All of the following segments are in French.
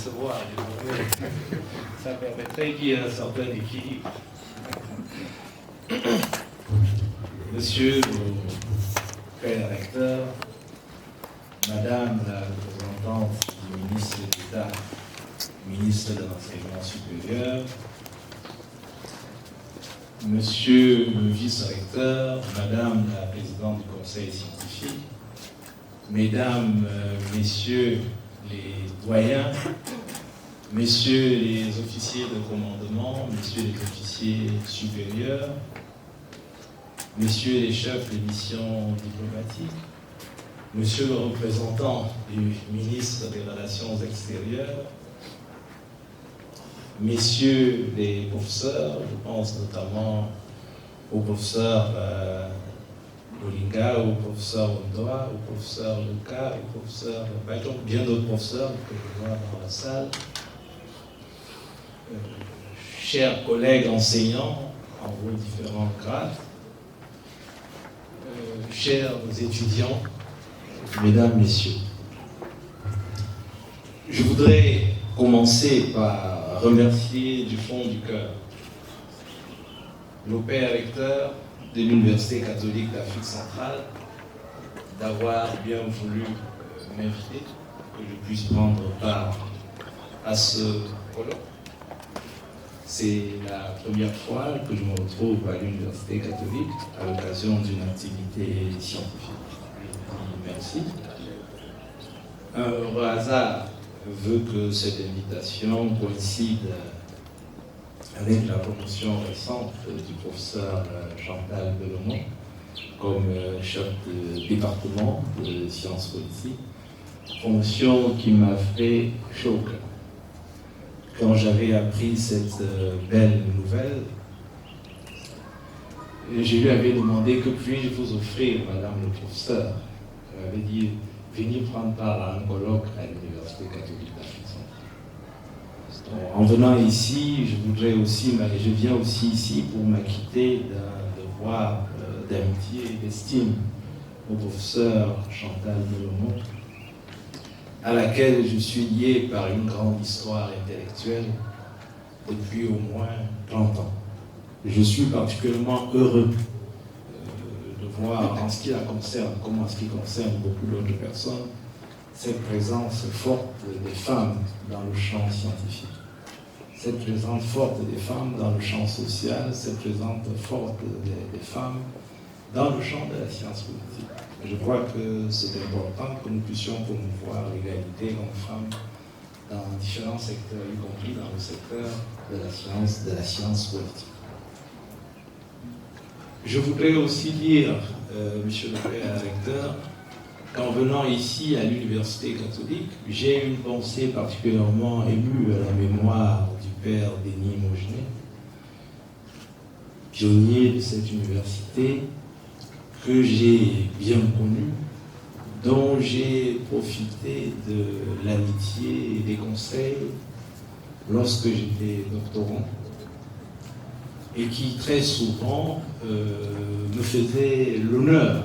recevoir. Ça permettrait qu'il y ait un certain équilibre. Monsieur le père recteur, Madame la représentante du ministre d'État, ministre de l'Enseignement supérieur, Monsieur le vice-recteur, Madame la présidente du conseil scientifique, Mesdames, Messieurs les doyens, Messieurs les officiers de commandement, Messieurs les officiers supérieurs, Messieurs les chefs des missions diplomatiques, Monsieur le représentant du ministre des Relations extérieures, Messieurs les professeurs, je pense notamment au professeur Bolinga, au professeur Ondoa, au professeur Luca, au professeur Bajon, bien d'autres professeurs que je vois dans la salle, chers collègues enseignants en vos différents grades, chers étudiants, mesdames, messieurs, je voudrais commencer par remercier du fond du cœur le père recteur de l'Université catholique d'Afrique centrale d'avoir bien voulu m'inviter, que je puisse prendre part à ce colloque. C'est la première fois que je me retrouve à l'Université catholique à l'occasion d'une activité scientifique. Merci. Un heureux hasard veut que cette invitation coïncide avec la promotion récente du professeur Chantal Belomont comme chef de département de sciences politiques, promotion qui m'a fait chaud au cœur. Quand j'avais appris cette belle nouvelle, je lui avais demandé que puis-je vous offrir, madame le professeur. Elle m'avait dit, venez prendre part à un colloque à l'Université catholique d'Afrique centrale. En venant ici, je viens aussi ici pour m'acquitter d'un devoir d'amitié et d'estime au professeur Chantal Belomont, à laquelle je suis lié par une grande histoire intellectuelle depuis au moins 30 ans. Je suis particulièrement heureux de voir, en ce qui la concerne, comme en ce qui concerne beaucoup d'autres personnes, cette présence forte des femmes dans le champ scientifique, cette présence forte des femmes dans le champ social, cette présence forte des femmes dans le champ de la science politique. Je crois que c'est important que nous puissions promouvoir l'égalité hommes-femmes dans différents secteurs, y compris dans le secteur de la science politique. Je voudrais aussi dire, monsieur le père recteur, qu'en venant ici à l'Université catholique, j'ai une pensée particulièrement émue à la mémoire du père Denis Mogenet, pionnier de cette université, que j'ai bien connu, dont j'ai profité de l'amitié et des conseils lorsque j'étais doctorant, et qui très souvent me faisait l'honneur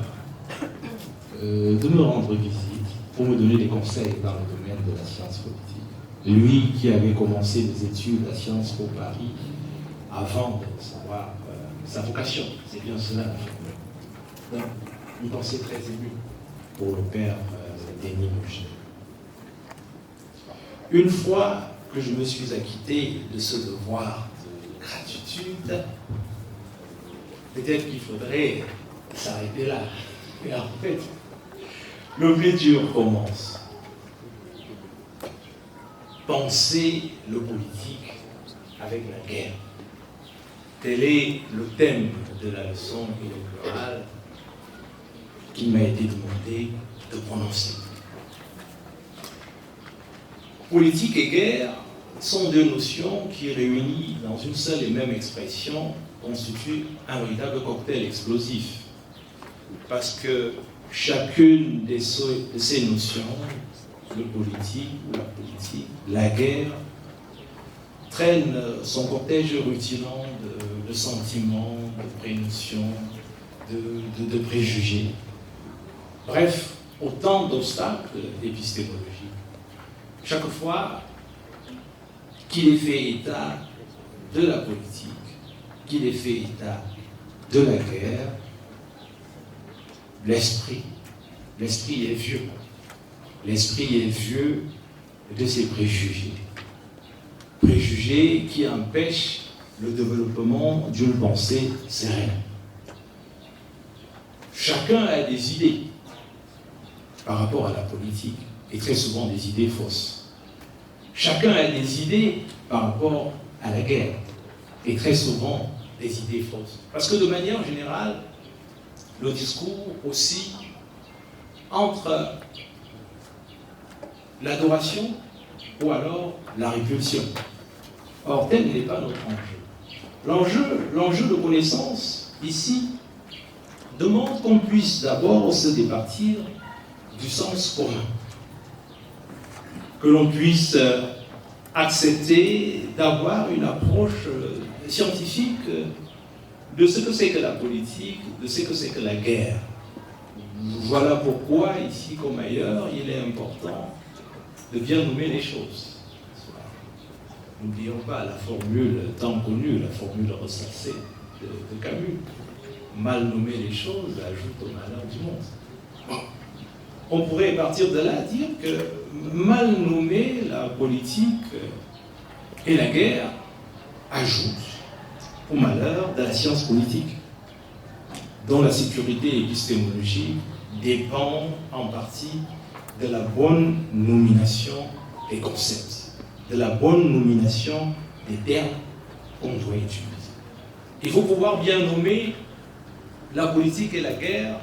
de me rendre visite pour me donner des conseils dans le domaine de la science politique. Lui qui avait commencé des études à Sciences Po Paris avant de savoir sa vocation, c'est bien cela la formule. Donc, une pensée très émue pour le père Denis Mogenet. Une fois que je me suis acquitté de ce devoir de gratitude, peut-être qu'il faudrait s'arrêter là. Et en fait, le plus dur commence. Penser le politique avec la guerre. Tel est le thème de la leçon électorale qu'il m'a été demandé de prononcer. Politique et guerre sont deux notions qui, réunies dans une seule et même expression, constituent un véritable cocktail explosif. Parce que chacune de ces notions, le politique ou la politique, la guerre, traîne son cortège rutilant de sentiments, de prénotions, de préjugés. Bref, autant d'obstacles épistémologiques. Chaque fois qu'il ait fait état de la politique, qu'il ait fait état de la guerre, l'esprit est vieux. L'esprit est vieux de ses préjugés. Préjugés qui empêchent le développement d'une pensée sereine. Chacun a des idées par rapport à la politique, et très souvent des idées fausses. Chacun a des idées par rapport à la guerre, et très souvent des idées fausses. Parce que de manière générale, le discours aussi entre l'adoration ou alors la répulsion. Or, tel n'est pas notre enjeu. L'enjeu de connaissance, ici, demande qu'on puisse d'abord se départir du sens commun. Que l'on puisse accepter d'avoir une approche scientifique de ce que c'est que la politique, de ce que c'est que la guerre. Voilà pourquoi, ici comme ailleurs, il est important de bien nommer les choses. N'oublions pas la formule tant connue, la formule ressassée de Camus. Mal nommer les choses ajoute au malheur du monde. On pourrait partir de là dire que mal nommer la politique et la guerre ajoute au malheur de la science politique, dont la sécurité épistémologique dépend en partie de la bonne nomination des concepts, de la bonne nomination des termes qu'on doit utiliser. Il faut pouvoir bien nommer la politique et la guerre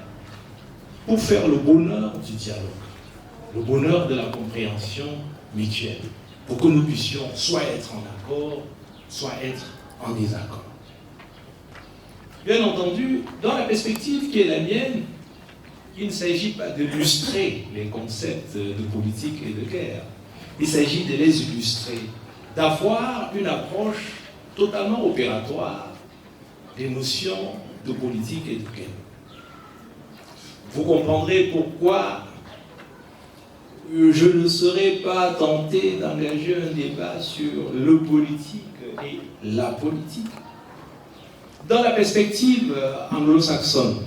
pour faire le bonheur du dialogue, le bonheur de la compréhension mutuelle, pour que nous puissions soit être en accord, soit être en désaccord. Bien entendu, dans la perspective qui est la mienne, il ne s'agit pas d'illustrer les concepts de politique et de guerre. Il s'agit de les illustrer, d'avoir une approche totalement opératoire des notions de politique et de guerre. Vous comprendrez pourquoi je ne serai pas tenté d'engager un débat sur le politique et la politique. Dans la perspective anglo-saxonne,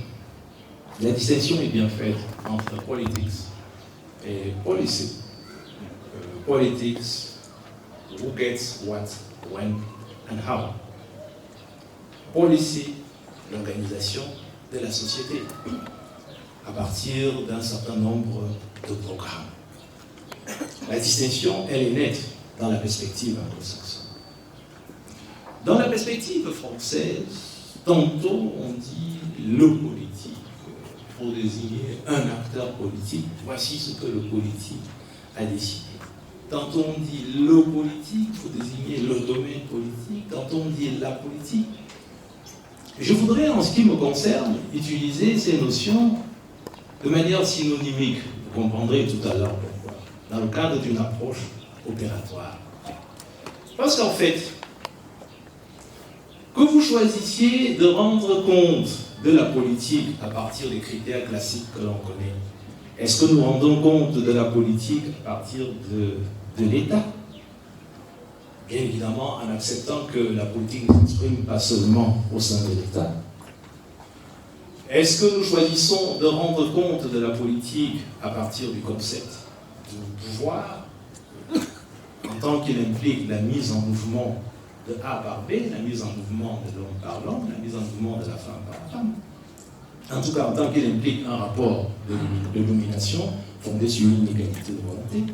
la distinction est bien faite entre politics et policy. Politics, who gets what, when and how. Policy, l'organisation de la société à partir d'un certain nombre de programmes. La distinction, elle est nette dans la perspective anglo-saxonne. Dans la perspective française, tantôt on dit le politique pour désigner un acteur politique. Voici ce que le politique a décidé. Tantôt on dit le politique pour désigner le domaine politique. Tantôt on dit la politique. Je voudrais, en ce qui me concerne, utiliser ces notions de manière synonymique. Vous comprendrez tout à l'heure pourquoi. Dans le cadre d'une approche opératoire. Parce qu'en fait, que vous choisissiez de rendre compte de la politique à partir des critères classiques que l'on connaît, est-ce que nous rendons compte de la politique à partir de l'État? Bien évidemment, en acceptant que la politique ne s'exprime pas seulement au sein de l'État. Est-ce que nous choisissons de rendre compte de la politique à partir du concept du pouvoir, en tant qu'il implique la mise en mouvement de A par B, la mise en mouvement de l'homme par l'homme, la mise en mouvement de la femme par la femme. En tout cas, en tant qu'il implique un rapport de domination fondé sur une égalité de volonté.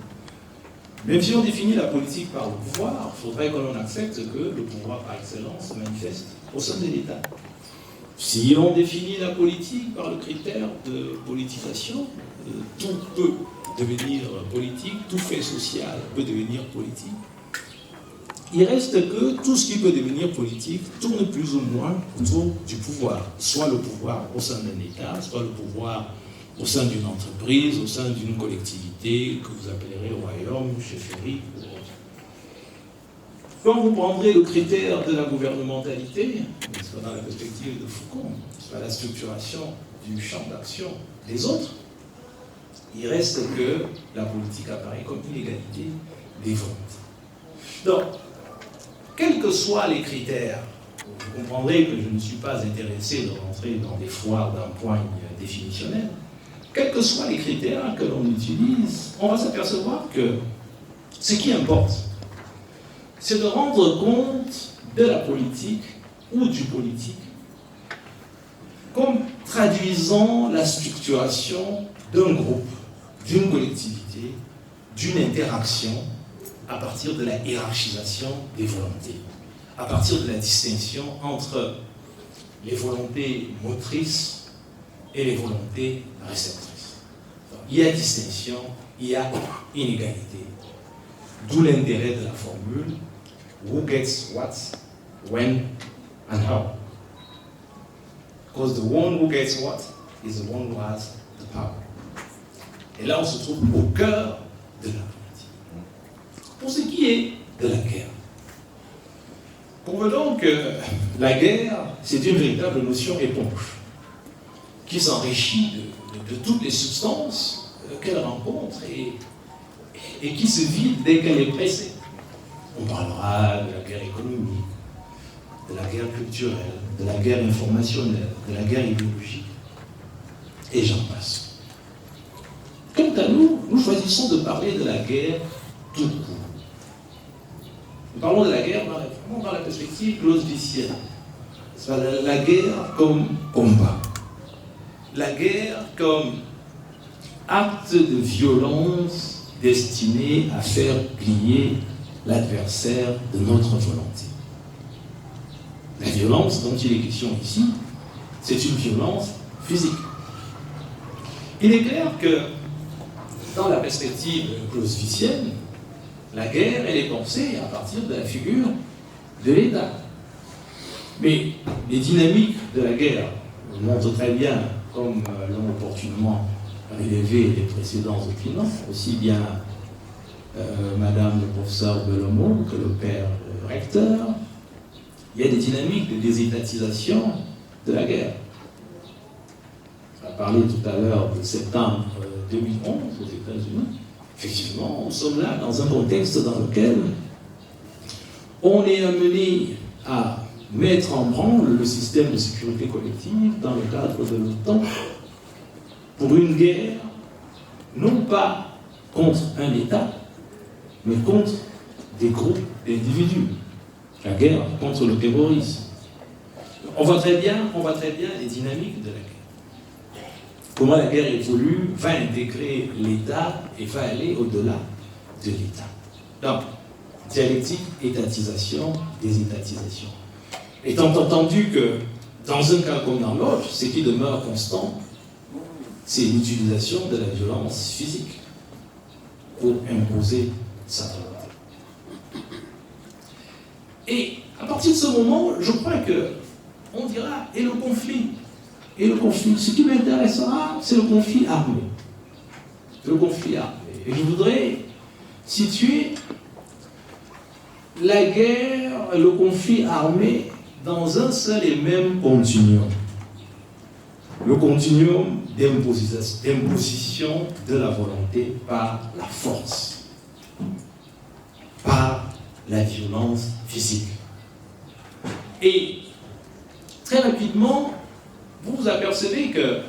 Même si on définit la politique par le pouvoir, il faudrait que l'on accepte que le pouvoir par excellence se manifeste au sein de l'État. Si on définit la politique par le critère de politisation, tout peut devenir politique, tout fait social peut devenir politique. Il reste que tout ce qui peut devenir politique tourne plus ou moins autour du pouvoir. Soit le pouvoir au sein d'un État, soit le pouvoir au sein d'une entreprise, au sein d'une collectivité que vous appellerez royaume, chefferie ou autre. Quand vous prendrez le critère de la gouvernementalité, soit dans la perspective de Foucault, soit la structuration du champ d'action des autres, il reste que la politique apparaît comme une égalité des volontés. Donc, quels que soient les critères, vous comprendrez que je ne suis pas intéressé de rentrer dans des foires d'un point définitionnel, quels que soient les critères que l'on utilise, on va s'apercevoir que ce qui importe, c'est de rendre compte de la politique ou du politique comme traduisant la structuration d'un groupe, d'une collectivité, d'une interaction à partir de la hiérarchisation des volontés, à partir de la distinction entre les volontés motrices et les volontés réceptrices. Donc, il y a distinction, il y a inégalité. D'où l'intérêt de la formule who gets what, when and how. Because the one who gets what is the one who has the power. Et là, on se trouve au cœur de la politique. Pour ce qui est de la guerre, convenons que la guerre, c'est une véritable notion éponge qui s'enrichit de toutes les substances qu'elle rencontre et qui se vide dès qu'elle est pressée. On parlera de la guerre économique, de la guerre culturelle, de la guerre informationnelle, de la guerre idéologique, et j'en passe. Quant à nous, nous choisissons de parler de la guerre tout court. Nous parlons de la guerre dans la perspective clausewitzienne. La guerre comme combat. La guerre comme acte de violence destiné à faire plier l'adversaire de notre volonté. La violence dont il est question ici, c'est une violence physique. Il est clair que dans la perspective clausewitzienne, la guerre, elle est pensée à partir de la figure de l'État. Mais les dynamiques de la guerre montrent très bien, comme l'ont opportunément relevé les précédents opinants, aussi bien Madame le professeur Bellomo que le père le recteur, il y a des dynamiques de désétatisation de la guerre. On a parlé tout à l'heure de septembre 2011 aux États-Unis. Effectivement, nous sommes là dans un contexte dans lequel on est amené à mettre en branle le système de sécurité collective dans le cadre de l'OTAN pour une guerre, non pas contre un État, mais contre des groupes d'individus. La guerre contre le terrorisme. On voit très bien les dynamiques de la guerre. Comment la guerre évolue, va intégrer l'État et va aller au-delà de l'État. Donc, dialectique, étatisation, désétatisation. Étant entendu que, dans un cas comme dans l'autre, ce qui demeure constant, c'est l'utilisation de la violence physique pour imposer sa volonté. Et à partir de ce moment, je crois que on dira, et le conflit, ce qui m'intéressera, c'est le conflit armé. Le conflit armé. Et je voudrais situer la guerre, le conflit armé dans un seul et même continuum. Le continuum d'imposition de la volonté par la force, par la violence physique. Et très rapidement, vous vous apercevez que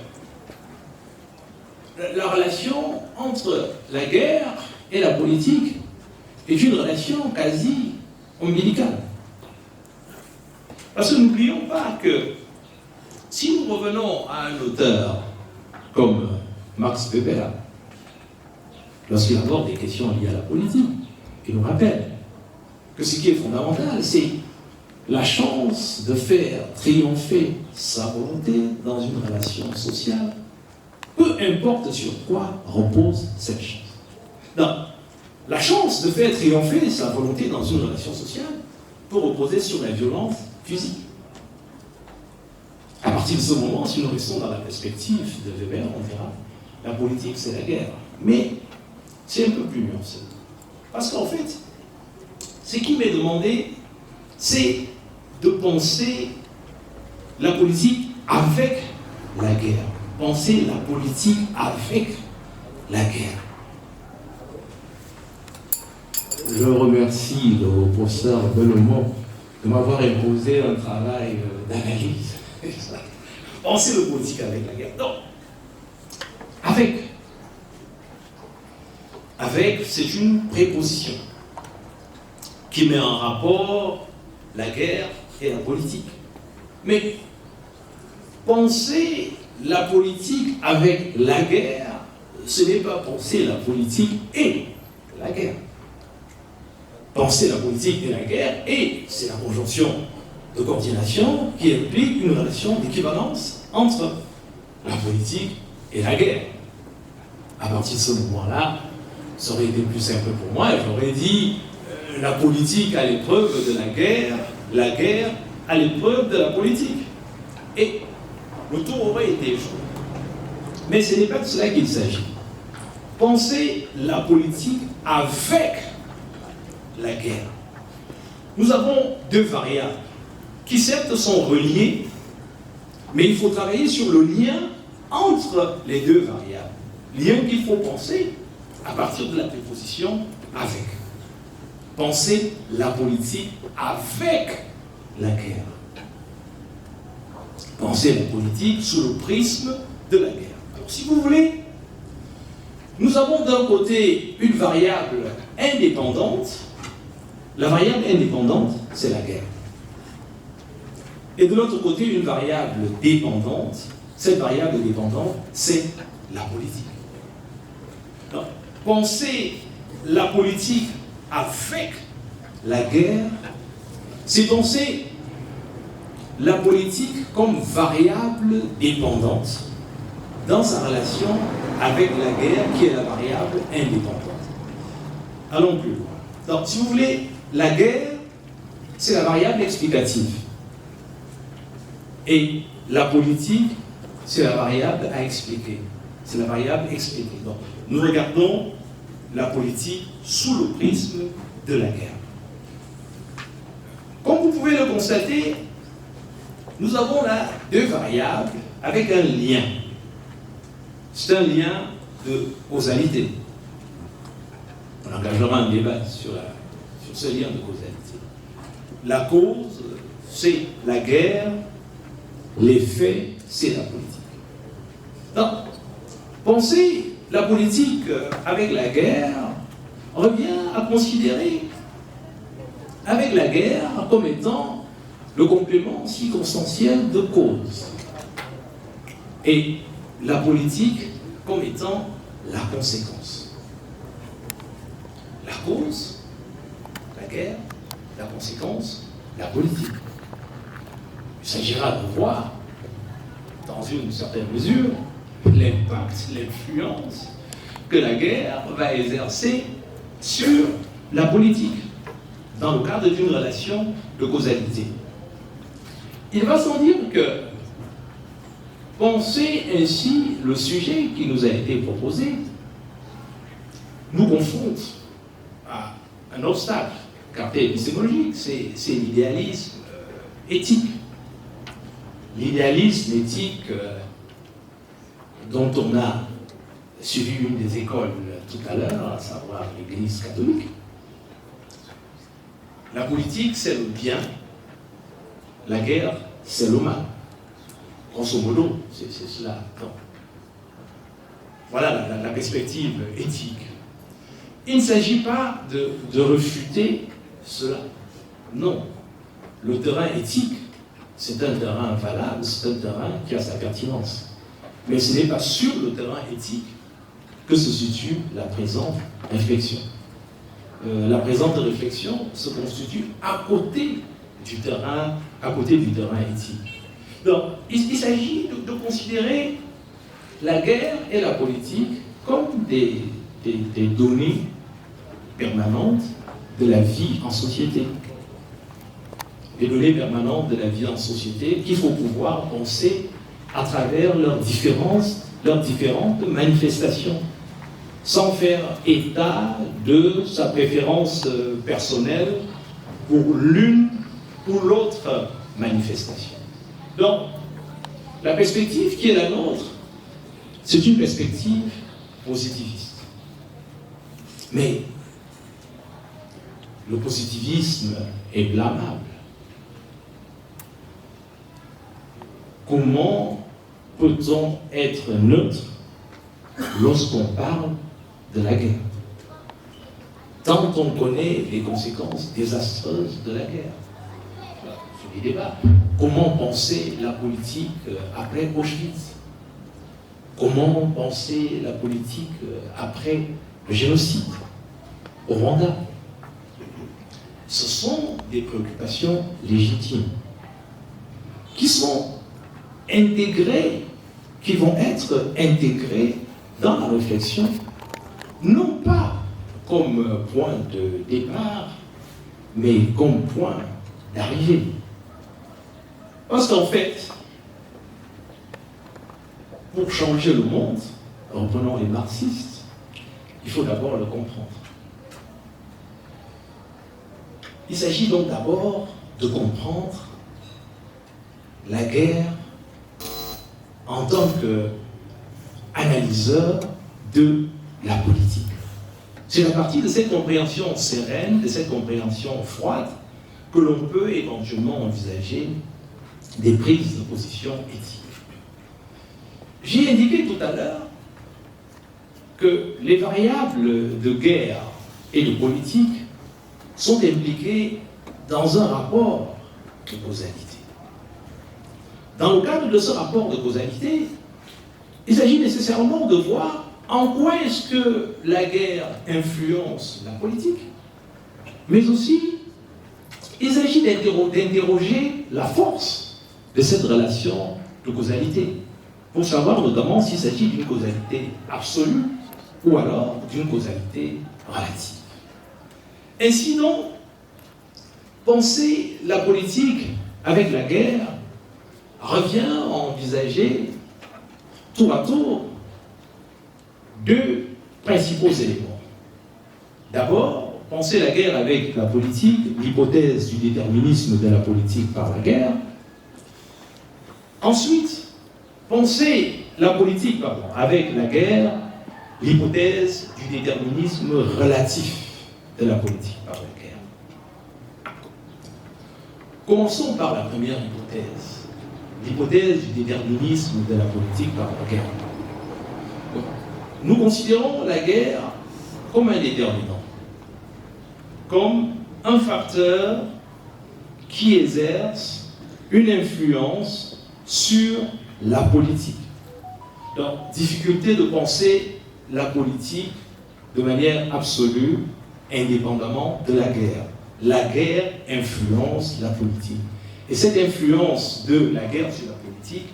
la relation entre la guerre et la politique est une relation quasi ombilicale. Parce que n'oublions pas que si nous revenons à un auteur comme Max Weber, lorsqu'il aborde des questions liées à la politique, il nous rappelle que ce qui est fondamental, c'est la chance de faire triompher sa volonté dans une relation sociale, peu importe sur quoi repose cette chance. Donc, la chance de faire triompher sa volonté dans une relation sociale peut reposer sur la violence physique. À partir de ce moment, si nous restons dans la perspective de Weber, on dira la politique, c'est la guerre. Mais c'est un peu plus nuancé. Parce qu'en fait, ce qui m'est demandé, c'est de penser la politique avec la guerre. Penser la politique avec la guerre. je remercie le professeur Belomont de m'avoir imposé un travail d'analyse. Penser le politique avec la guerre. Non. Avec, c'est une préposition qui met en rapport la guerre et la politique. Mais penser la politique avec la guerre, ce n'est pas penser la politique et la guerre. Penser la politique et la guerre, et c'est la conjonction de coordination qui implique une relation d'équivalence entre la politique et la guerre. À partir de ce moment-là, ça aurait été plus simple pour moi et j'aurais dit la politique à l'épreuve de la guerre à l'épreuve de la politique. Et le tour aurait été joué. Mais ce n'est pas de cela qu'il s'agit. Penser la politique avec la guerre. Nous avons deux variables qui certes sont reliées, mais il faut travailler sur le lien entre les deux variables. Lien qu'il faut penser à partir de la préposition avec. Penser la politique avec la guerre. Penser la politique sous le prisme de la guerre. Alors, si vous voulez, nous avons d'un côté une variable indépendante. La variable indépendante, c'est la guerre. Et de l'autre côté, une variable dépendante. Cette variable dépendante, c'est la politique. Alors, penser la politique avec la guerre, c'est penser la politique comme variable dépendante dans sa relation avec la guerre qui est la variable indépendante. Allons plus loin. Donc, si vous voulez, la guerre, c'est la variable explicative. Et la politique, c'est la variable à expliquer. C'est la variable expliquée. Donc, nous regardons la politique sous le prisme de la guerre. Comme vous pouvez le constater, nous avons là deux variables avec un lien. C'est un lien de causalité. On engagera un débat sur ce lien de causalité. La cause, c'est la guerre. L'effet, c'est la politique. Donc, penser la politique avec la guerre revient à considérer avec la guerre comme étant le complément circonstanciel de cause et la politique comme étant la conséquence. La cause, la guerre, la conséquence, la politique. Il s'agira de voir, dans une certaine mesure, l'impact, l'influence que la guerre va exercer sur la politique, dans le cadre d'une relation de causalité. Il va sans dire que penser ainsi le sujet qui nous a été proposé nous confronte à un obstacle, car c'est épistémologique, c'est l'idéalisme éthique. L'idéalisme éthique dont on a suivi une des écoles tout à l'heure, à savoir l'Église catholique. La politique, c'est le bien. La guerre, c'est le mal. Grosso modo, c'est cela. Donc, voilà la perspective éthique. Il ne s'agit pas de refuter cela. Non. Le terrain éthique, c'est un terrain valable, c'est un terrain qui a sa pertinence. Mais ce n'est pas sur le terrain éthique que se situe la présente réflexion. La présente réflexion se constitue à côté du terrain éthique. Donc, il s'agit de considérer la guerre et la politique comme des données permanentes de la vie en société. Des données permanentes de la vie en société qu'il faut pouvoir penser à travers leurs différentes manifestations, sans faire état de sa préférence personnelle pour l'une ou l'autre manifestation. Donc, la perspective qui est la nôtre, c'est une perspective positiviste. Mais le positivisme est blâmable. Comment peut-on être neutre lorsqu'on parle de la guerre? Tant on connaît les conséquences désastreuses de la guerre. C'est des débats. Comment penser la politique après Auschwitz? Comment penser la politique après le génocide au Rwanda? Ce sont des préoccupations légitimes qui sont intégrées, qui vont être intégrées dans la réflexion, non pas comme point de départ, mais comme point d'arrivée. Parce qu'en fait, pour changer le monde, reprenons les marxistes, il faut d'abord le comprendre. Il s'agit donc d'abord de comprendre la guerre en tant qu'analyseur de la politique. C'est à partir de cette compréhension sereine, de cette compréhension froide, que l'on peut éventuellement envisager des prises de position éthiques. J'ai indiqué tout à l'heure que les variables de guerre et de politique sont impliquées dans un rapport de causalité. Dans le cadre de ce rapport de causalité, il s'agit nécessairement de voir en quoi est-ce que la guerre influence la politique, mais aussi il s'agit d'interroger la force de cette relation de causalité, pour savoir notamment s'il s'agit d'une causalité absolue ou alors d'une causalité relative. Ainsi donc, penser la politique avec la guerre revient à envisager tour à tour deux principaux éléments. D'abord, penser la guerre avec la politique, l'hypothèse du déterminisme de la politique par la guerre. Ensuite, penser la politique avec la guerre, l'hypothèse du déterminisme relatif de la politique par la guerre. Commençons par la première hypothèse, l'hypothèse du déterminisme de la politique par la guerre. Nous considérons la guerre comme un déterminant, comme un facteur qui exerce une influence sur la politique. Donc, difficulté de penser la politique de manière absolue, indépendamment de la guerre. La guerre influence la politique. Et cette influence de la guerre sur la politique,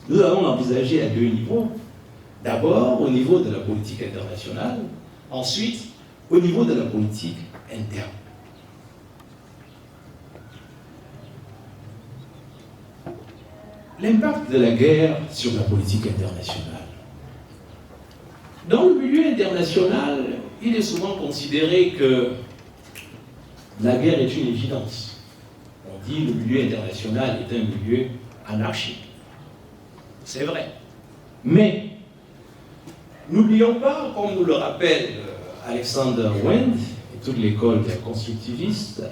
nous allons l'envisager à deux niveaux. D'abord au niveau de la politique internationale, ensuite au niveau de la politique interne. L'impact de la guerre sur la politique internationale. Dans le milieu international, il est souvent considéré que la guerre est une évidence. On dit que le milieu international est un milieu anarchique. C'est vrai. Mais n'oublions pas, comme nous le rappelle Alexander Wendt et toute l'école des constructivistes,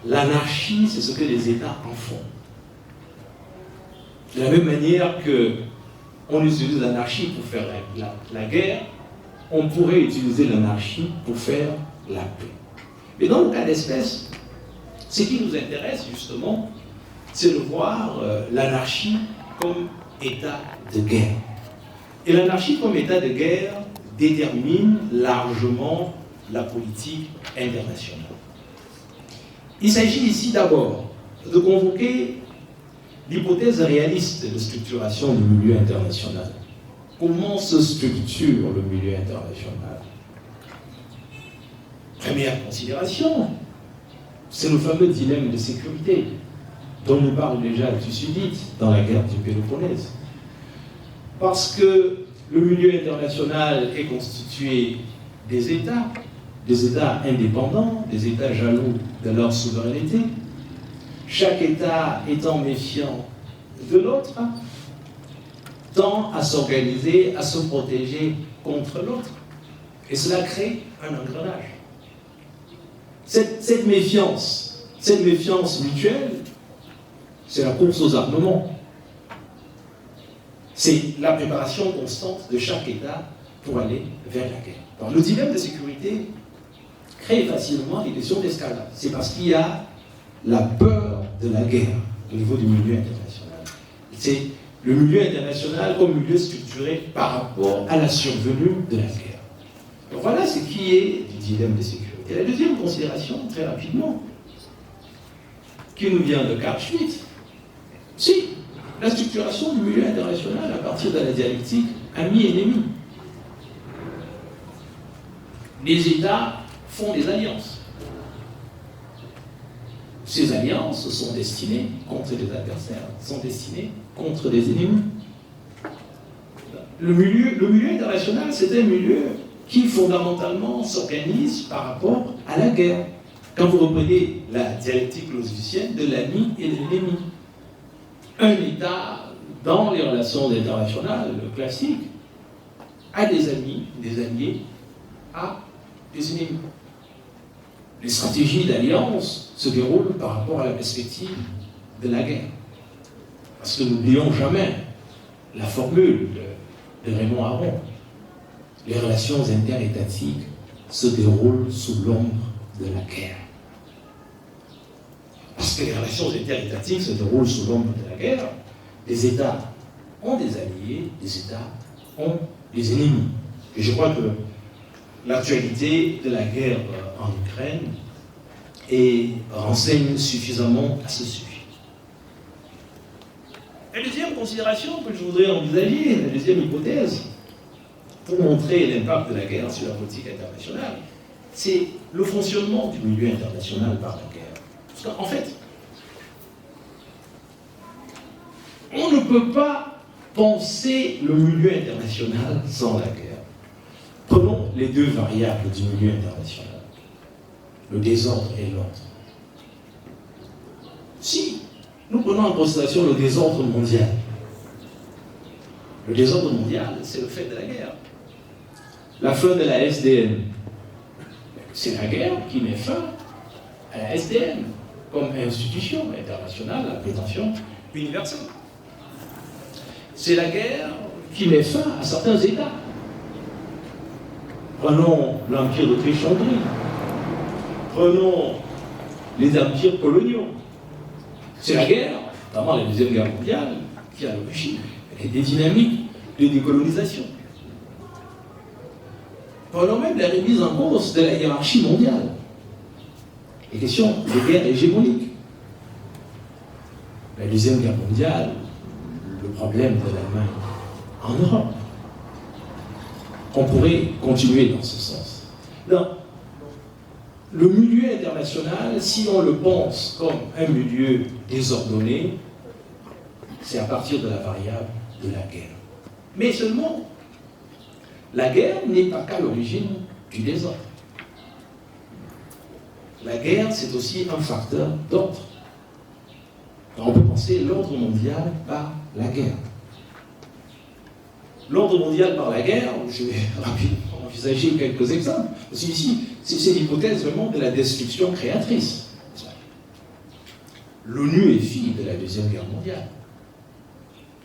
l'anarchie, c'est ce que les États en font. De la même manière qu'on utilise l'anarchie pour faire la guerre, on pourrait utiliser l'anarchie pour faire la paix. Mais dans le cas d'espèce, ce qui nous intéresse justement, c'est de voir l'anarchie comme état de guerre. Et l'anarchie comme état de guerre détermine largement la politique internationale. Il s'agit ici d'abord de convoquer l'hypothèse réaliste de structuration du milieu international. Comment se structure le milieu international? Première considération, c'est le fameux dilemme de sécurité dont nous parle déjà Thucydide dans la guerre du Péloponnèse. Parce que le milieu international est constitué des États indépendants, des États jaloux de leur souveraineté, chaque État étant méfiant de l'autre, tend à s'organiser, à se protéger contre l'autre. Et cela crée un engrenage. Cette méfiance mutuelle, c'est la course aux armements. C'est la préparation constante de chaque État pour aller vers la guerre. Alors, le dilemme de sécurité crée facilement des questions d'escalade. C'est parce qu'il y a la peur de la guerre au niveau du milieu international. C'est le milieu international comme milieu structuré par rapport à la survenue de la guerre. Donc voilà ce qui est du dilemme de sécurité. La deuxième considération, très rapidement, qui nous vient de Carl Schmitt, c'est la structuration du milieu international à partir de la dialectique ami-ennemi. Les États font des alliances. Ces alliances sont destinées contre des adversaires, sont destinées contre des ennemis. Le milieu international, c'est un milieu qui fondamentalement s'organise par rapport à la guerre. Quand vous reprenez la dialectique clausewitzienne de l'ami et de l'ennemi, un État, dans les relations internationales classiques, a des amis, des alliés, a des ennemis. Les stratégies d'alliance se déroulent par rapport à la perspective de la guerre. Parce que n'oublions jamais la formule de Raymond Aron. Les relations interétatiques se déroulent sous l'ombre de la guerre. Parce que les relations interétatiques se déroulent sous l'ombre de la guerre, les États ont des alliés, les États ont des ennemis. Et je crois que l'actualité de la guerre en Ukraine renseigne suffisamment à ce sujet. La deuxième considération que je voudrais envisager, la deuxième hypothèse, pour montrer l'impact de la guerre sur la politique internationale, c'est le fonctionnement du milieu international par la guerre. Parce qu'en fait, on ne peut pas penser le milieu international sans la guerre. Prenons les deux variables du milieu international, le désordre et l'ordre. Si nous prenons en considération le désordre mondial, le désordre mondial, c'est le fait de la guerre. La fin de la SDN, c'est la guerre qui met fin à la SDN comme institution internationale à prétention universelle. C'est la guerre qui met fin à certains États. Prenons l'Empire d'Autriche-Hongrie. Prenons les empires coloniaux. C'est la guerre, notamment la Deuxième Guerre mondiale, qui a l'origine des dynamiques de décolonisation. Prenons même la remise en cause de la hiérarchie mondiale. Les questions de guerre hégémonique. La Deuxième Guerre mondiale, le problème de l'Allemagne en Europe. On pourrait continuer dans ce sens. Donc, le milieu international, si on le pense comme un milieu désordonné, c'est à partir de la variable de la guerre. Mais seulement, la guerre n'est pas qu'à l'origine du désordre. La guerre, c'est aussi un facteur d'ordre. On peut penser l'ordre mondial par la guerre. L'ordre mondial par la guerre, je vais rapidement envisager quelques exemples. Parce qu'ici, c'est l'hypothèse vraiment de la destruction créatrice. L'ONU est fille de la Deuxième Guerre mondiale.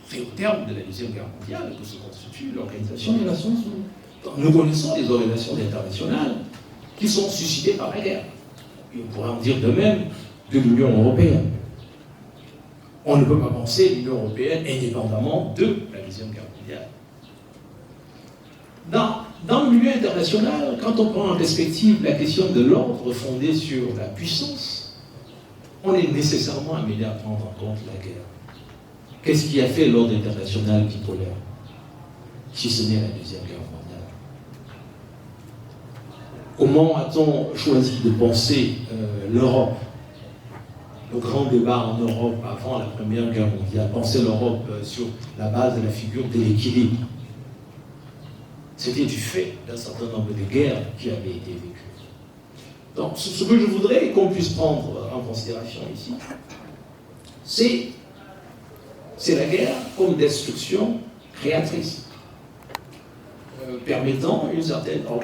C'est au terme de la Deuxième Guerre mondiale que se constitue l'Organisation des Nations Unies. Donc, nous connaissons des organisations internationales qui sont suscitées par la guerre. Et on pourrait en dire de même de l'Union européenne. On ne peut pas penser l'Union européenne indépendamment de la Deuxième Guerre mondiale. Dans le milieu international, quand on prend en perspective la question de l'ordre fondé sur la puissance, on est nécessairement amené à prendre en compte la guerre. Qu'est-ce qui a fait l'ordre international bipolaire, si ce n'est la Deuxième Guerre mondiale? Comment a-t-on choisi de penser l'Europe? Le grand débat en Europe avant la Première Guerre mondiale, penser l'Europe sur la base de la figure de l'équilibre. C'était du fait d'un certain nombre de guerres qui avaient été vécues. Donc, ce que je voudrais qu'on puisse prendre en considération ici, c'est la guerre comme destruction créatrice, permettant une certaine organisation.